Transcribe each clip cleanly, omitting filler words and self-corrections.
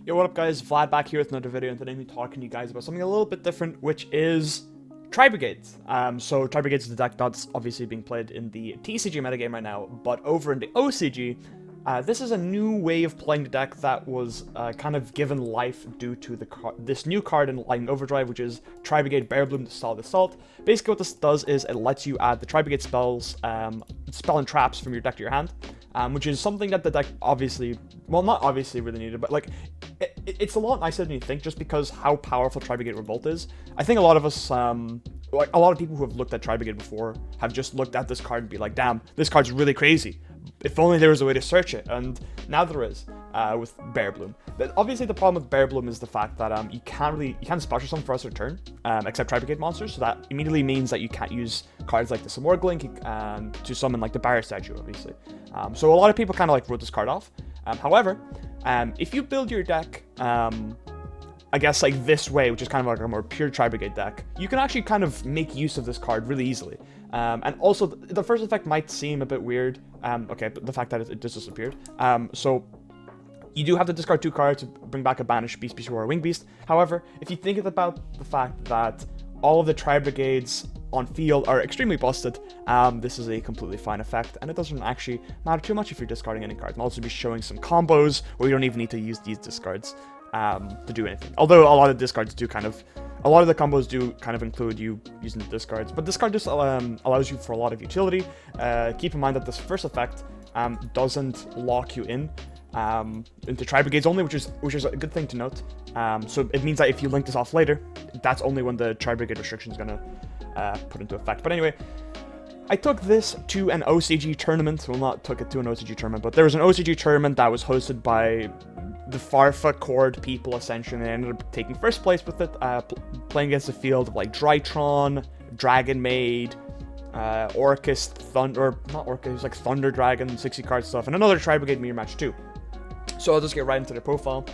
Yo, what up guys, Vlad back here with another video, and today I'm talking to you guys about something a little bit different, which is Tri-Brigade. So Tri-Brigade is the deck that's obviously being played in the TCG metagame right now, but over in the OCG, this is a new way of playing the deck that was kind of given life due to this new card in Lightning Overdrive, which is Tri-Brigade Bear Bloom, the Solid Assault. Basically what this does is it lets you add the Tri-Brigade spells, spell and traps from your deck to your hand, which is something that the deck obviously, well, not obviously really needed, but like, it's a lot nicer than you think, just because how powerful Tri-Brigade Revolt is. I think a lot of us, like a lot of people who have looked at Tri-Brigade before have just looked at this card and be like, damn, this card's really crazy. If only there was a way to search it, and now there is, with Bear Bloom. But obviously the problem with Bear Bloom is the fact that you can't splash something for us to return, except Tri-Brigade monsters, so that immediately means that you can't use cards like the Samorglink to summon like the Barrier Statue, obviously. So a lot of people kind of like wrote this card off. However, if you build your deck, I guess like this way, which is kind of like a more pure Tri-Brigade deck, you can actually kind of make use of this card really easily. And also, the first effect might seem a bit weird, okay, but the fact that it just disappeared. So you do have to discard 2 cards to bring back a Banished Beast, or a Wing Beast. However, if you think about the fact that all of the Tri-Brigades on field are extremely busted, this is a completely fine effect, and it doesn't actually matter too much if you're discarding any cards. I'll also be showing some combos where you don't even need to use these discards to do anything. Although a lot of discards do a lot of the combos do kind of include you using the discards, but discard just allows you for a lot of utility. Keep in mind that this first effect doesn't lock you into Tri-Brigades only, which is a good thing to note. So it means that if you link this off later, that's only when the Tri-Brigade restriction is gonna put into effect. But anyway, I took this to an OCG tournament. Well, not took it to an OCG tournament, but there was an OCG tournament that was hosted by the Farfa Chord people, essentially, and I ended up taking first place with it, playing against a field of like Drytron, Dragon Maid, Orcus, Thunder, not Orcus, it was like Thunder Dragon, 60 card stuff, and another Tri-Brigade mirror match too. So I'll just get right into the profile.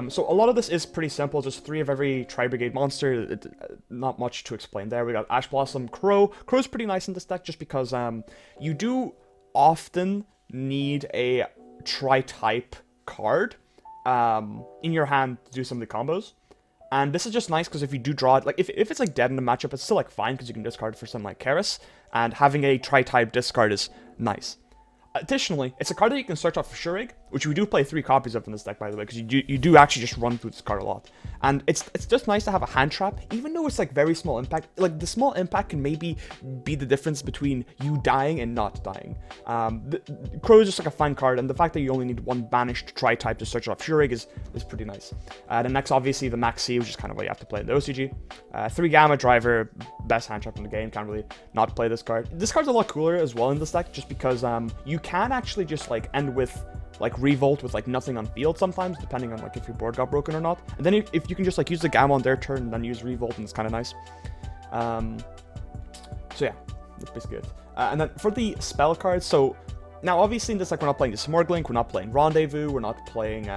So a lot of this is pretty simple, just 3 of every Tri-Brigade monster, not much to explain there. We got Ash Blossom, Crow. Crow's pretty nice in this deck just because you do often need a Tri-type card in your hand to do some of the combos. And this is just nice because if you do draw it, like if it's like dead in the matchup, it's still like fine because you can discard it for something like Karis, and having a Tri-type discard is nice. Additionally, it's a card that you can search out for Shurig, which we do play 3 copies of in this deck, by the way, because you do actually just run through this card a lot. And it's just nice to have a hand trap, even though it's like very small impact. Like the small impact can maybe be the difference between you dying and not dying. Crow is just like a fine card, and the fact that you only need 1 banished Tri-type to search out Shurig is pretty nice. The next, obviously, the Max C, which is kind of what you have to play in the OCG. 3 Gamma Driver, best hand trap in the game, can't really not play this card. This card's a lot cooler as well in this deck, just because you can actually just like end with like Revolt with like nothing on field sometimes, depending on like if your board got broken or not. And then if you can just like use the Gamma on their turn and then use Revolt, and it's kind of nice. So yeah, that's basically it. And then for the spell cards, so now obviously in this, like, we're not playing the Smorglink, we're not playing Rendezvous, we're not playing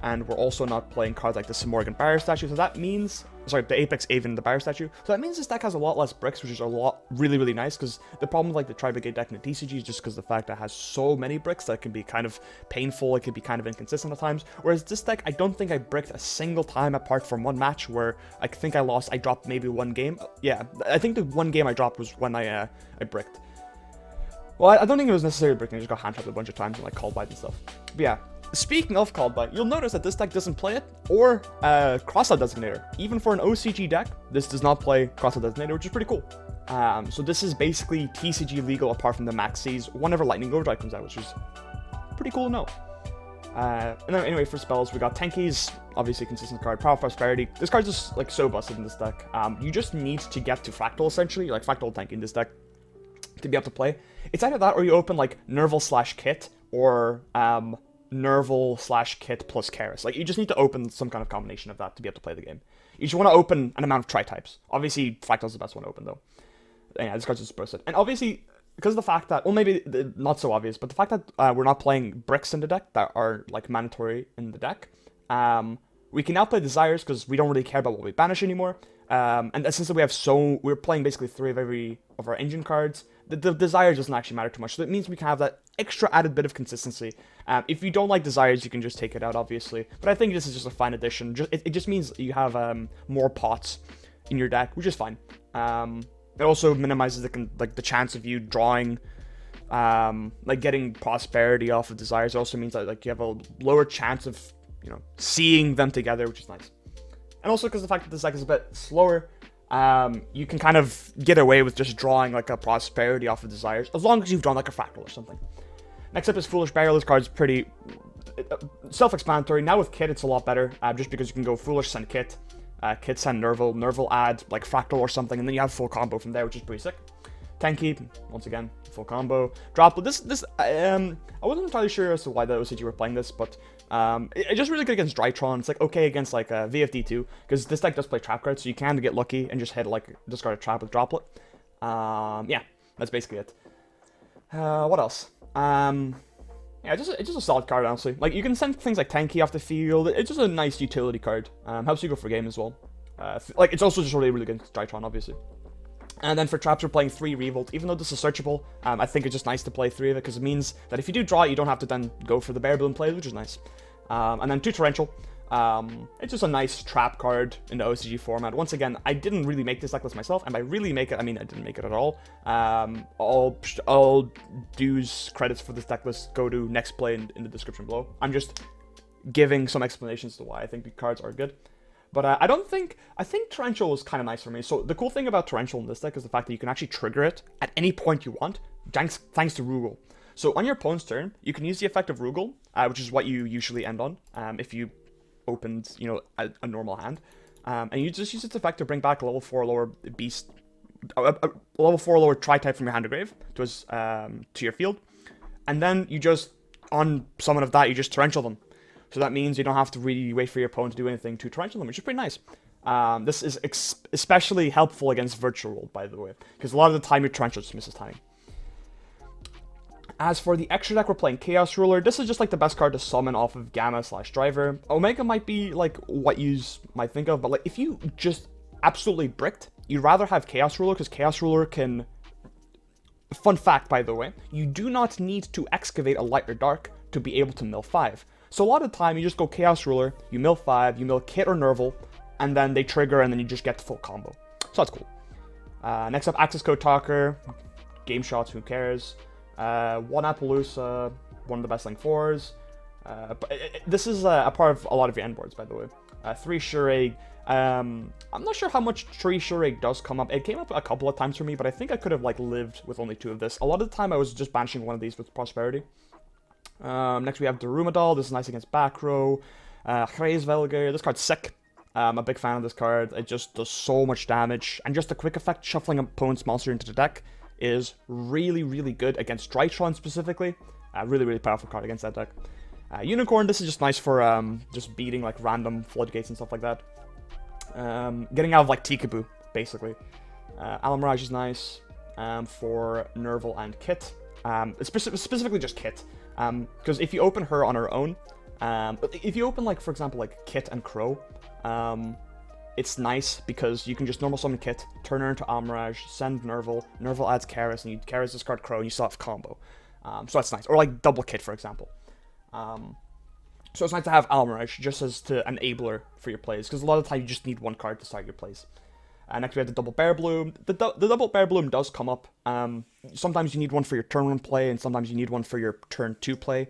and we're also not playing cards like the Samorgan Barrier Statue, so that means, sorry, the Apex Aven, the Barrier Statue, so that means this deck has a lot less bricks, which is really nice, because the problem with like the Tri-Brigade deck in the TCG is just because the fact that it has so many bricks that it can be kind of painful, it can be kind of inconsistent at times, whereas this deck, I don't think I bricked a single time apart from 1 match where I think I dropped maybe 1 game. Yeah, I think the 1 game I dropped was when I bricked. Well, I don't think it was necessarily bricking, I just got hand trapped a bunch of times and like called by and stuff. But yeah. Speaking of Called By, you'll notice that this deck doesn't play it, or Crossout Designator. Even for an OCG deck, this does not play Crossout Designator, which is pretty cool. So this is basically TCG legal apart from the Maxis whenever Lightning Overdrive comes out, which is pretty cool to know. And then anyway, for spells, we got Tenki's, obviously consistent card, Power Prosperity. This card's just like so busted in this deck. You just need to get to Fractal, essentially, like Fractal Tenki in this deck to be able to play. It's either that or you open like Nerval/Kit, or Nerval/Kit plus Karis. Like, you just need to open some kind of combination of that to be able to play the game. You just want to open an amount of Tri-types. Obviously, Fractal's the best one to open, though. Yeah, this card's just busted. And obviously, because of the fact that, well, maybe not so obvious, but the fact that we're not playing bricks in the deck that are, like, mandatory in the deck, we can now play Desires because we don't really care about what we banish anymore. And since we're playing basically 3 of our engine cards, the desires doesn't actually matter too much. So it means we can have that extra added bit of consistency. If you don't like desires, you can just take it out, obviously. But I think this is just a fine addition. It just means you have more pots in your deck, which is fine. It also minimizes the chance of you drawing, like getting prosperity off of desires. It also means that like you have a lower chance of, you know, seeing them together, which is nice. And also because the fact that this deck is a bit slower, you can kind of get away with just drawing like a prosperity off of desires, as long as you've drawn like a fractal or something. Next up is Foolish Burial. This card's pretty self-explanatory. Now with Kit, it's a lot better, just because you can go Foolish, send Kit, Kit, send Nerval, Nerval add like fractal or something, and then you have full combo from there, which is pretty sick. Tenki, once again, full combo. Drop, I wasn't entirely sure as to why the OCG were playing this, but it's just really good against Drytron. It's like okay against like VFD2, because this deck does play trap cards, so you can get lucky and just hit like discard a trap with Droplet. Yeah, that's basically it. What else? Yeah, it's just a solid card, honestly. Like, you can send things like Tenki off the field. It's just a nice utility card. Helps you go for game as well. Like, it's also just really, really good against Drytron, obviously. And then for traps, we're playing 3 Revolt. Even though this is searchable, I think it's just nice to play 3 of it, because it means that if you do draw it, you don't have to then go for the Bear Balloon play, which is nice. And then 2 Torrential. It's just a nice trap card in the OCG format. Once again, I didn't really make this deck list myself, and by really make it, I mean I didn't make it at all. All dues, credits for this deck list go to next play in the description below. I'm just giving some explanations to why I think the cards are good. But I think Torrential is kind of nice for me. So the cool thing about Torrential in this deck is the fact that you can actually trigger it at any point you want, thanks to Rugal. So on your opponent's turn, you can use the effect of Rugal, which is what you usually end on, if you opened, you know, a normal hand. And you just use its effect to bring back a level 4 lower beast, a level 4 lower tri-type from your hand to grave to your field. And then you just, on summon of that, you just Torrential them. So that means you don't have to really wait for your opponent to do anything to Torrential them, which is pretty nice. This is especially helpful against Virtual World, by the way, because a lot of the time your Torrential just misses timing. As for the extra deck, we're playing Chaos Ruler. This is just like the best card to summon off of Gamma/Driver. Omega might be like what you might think of, but like if you just absolutely bricked, you'd rather have Chaos Ruler, because Chaos Ruler can... Fun fact, by the way, you do not need to excavate a light or dark to be able to mill 5. So a lot of the time, you just go Chaos Ruler, you mill 5, you mill Kit or Nerval, and then they trigger, and then you just get the full combo. So that's cool. Next up, Access Code Talker. Game Shots, who cares? 1 Appaloosa, one of the best Link 4s. This is a part of a lot of your end boards, by the way. 3 Shuraig. I'm not sure how much 3 Shuraig does come up. It came up a couple of times for me, but I think I could have like lived with only 2 of this. A lot of the time, I was just banishing one of these with Prosperity. Next we have Darumadal. This is nice against back row. Hreisvelger. This card's sick. I'm a big fan of this card. It just does so much damage. And just a quick effect, shuffling opponent's monster into the deck is really, really good against Drytron specifically. Really, really powerful card against that deck. Unicorn, this is just nice for just beating like random floodgates and stuff like that. Getting out of like Tikaboo, basically. Alamirage is nice for Nerval and Kit. Specifically just Kit. Because if you open her on her own, if you open like, for example, like Kit and Crow, it's nice because you can just normal summon Kit, turn her into Alamirage, send Nerval, Nerval adds Karis, and you Karis discard Crow, and you still have combo. So that's nice. Or like double Kit, for example. So it's nice to have Alamirage just as to enabler for your plays, because a lot of the time you just need 1 card to start your plays. Next we have the Double Bear Bloom. The Double Bear Bloom does come up. Sometimes you need one for your turn 1 play, and sometimes you need one for your turn 2 play.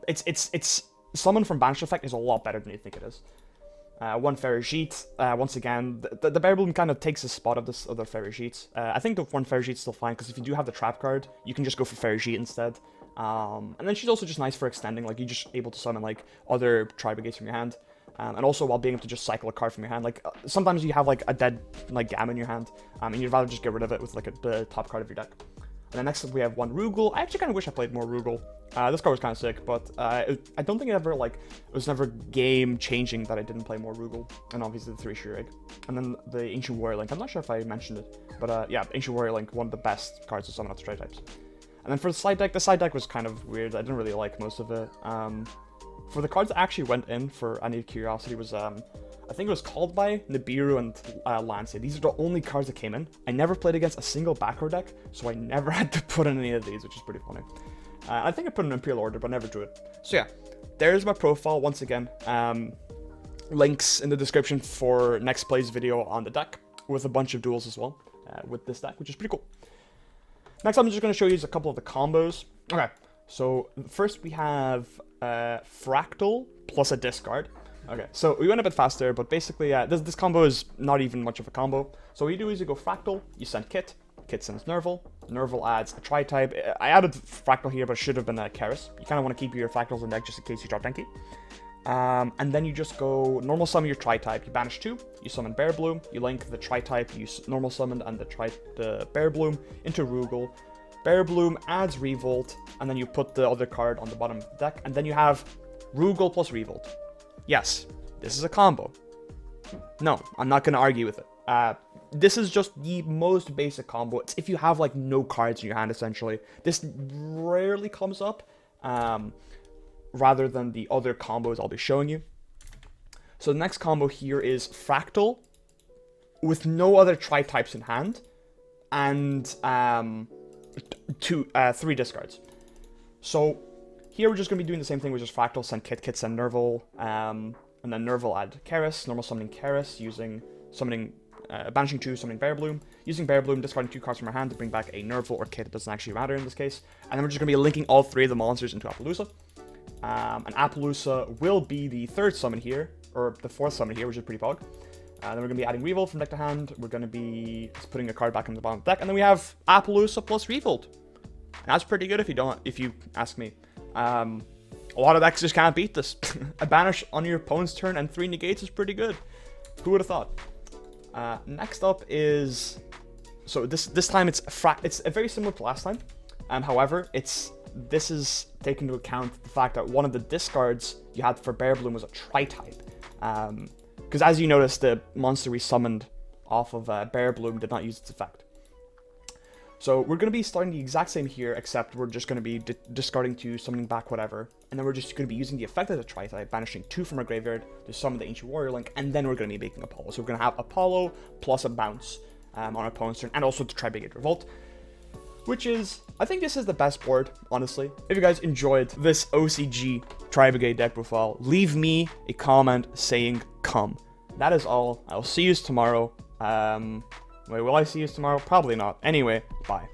It's Summon from Banish Effect is a lot better than you think it is. 1 Ferrigite. Once again, the Bear Bloom kind of takes the spot of this other Ferrigites. I think the 1 Ferrigite is still fine, because if you do have the trap card, you can just go for Ferrigite instead. And then she's also just nice for extending, like you're just able to summon like other Tri-Brigades from your hand. And also while being able to just cycle a card from your hand. Like sometimes you have like a dead like Gamma in your hand, and you'd rather just get rid of it with like the top card of your deck. And then next up we have 1 Rugal. I actually kind of wish I played more Rugal. This card was kind of sick, but I don't think it was never game changing that I didn't play more Rugal. And obviously the 3 Shuraig. And then the Ancient Warrior Link. I'm not sure if I mentioned it, but yeah, Ancient Warrior Link, one of the best cards to summon off the Tri-types. And then for the side deck was kind of weird. I didn't really like most of it. For the cards that actually went in for any curiosity was I think it was called by Nibiru and Lancia. These are the only cards that came in. I never played against a single backrow deck, so I never had to put in any of these, which is pretty funny. I think I put in Imperial Order, but never drew it. So yeah, there's my profile once again. Links in the description for next play's video on the deck, with a bunch of duels as well, with this deck, which is pretty cool. Next, I'm just going to show you a couple of the combos. Okay, so first we have Fractal plus a discard. Okay, so we went a bit faster, but basically this combo is not even much of a combo. So what you do is you go Fractal, you send Kit, Kit sends Nerval, Nerval adds a Tri-type. I added Fractal here, but it should have been a Karis. You kind of want to keep your Fractals in deck just in case you drop Denki. And then you just go normal summon your Tri-type, you banish 2, you summon Bear Bloom, you link the Tri-type you normal summoned and the Bear Bloom into Rugal. Bear Bloom adds Revolt, and then you put the other card on the bottom of the deck, and then you have Rugal plus Revolt. Yes, this is a combo. No, I'm not going to argue with it. This is just the most basic combo. It's if you have like no cards in your hand, essentially. This rarely comes up, rather than the other combos I'll be showing you. So the next combo here is Fractal with no other Tri-types in hand, and 3 discards. So here we're just going to be doing the same thing, which is Fractal, send Kit, Kit send Nerval, and then Nerval add Karis, normal summoning Karis, using summoning, banishing 2, summoning Bear Bloom, using Bear Bloom, discarding 2 cards from our hand to bring back a Nerval or Kit, it doesn't actually matter in this case, and then we're just going to be linking all 3 of the monsters into Appaloosa. And Appaloosa will be the 3rd summon here, or the 4th summon here, which is pretty pog. Then we're going to be adding Revolt from deck to hand, we're going to be putting a card back in the bottom of the deck, and then we have Appaloosa plus Revolt. And that's pretty good if you ask me. A lot of decks just can't beat this. A banish on your opponent's turn and 3 negates is pretty good. Who would have thought? Next up is, so this time it's very similar to last time. However, this is taking into account the fact that one of the discards you had for Bear Bloom was a Tri-type. Because as you noticed, the monster we summoned off of Bear Bloom did not use its effect. So we're going to be starting the exact same here, except we're just going to be discarding 2, summoning back whatever, and then we're just going to be using the effect of the Tri-type, banishing 2 from our graveyard to summon the Ancient Warrior Link, and then we're going to be making Apollo. So we're going to have Apollo plus a bounce on our opponent's turn, and also the Tri-Brigade Revolt, which is, I think this is the best board, honestly. If you guys enjoyed this OCG Tri-Brigade deck profile, leave me a comment saying come. That is all. I'll see you tomorrow. Wait, will I see you tomorrow? Probably not. Anyway, bye.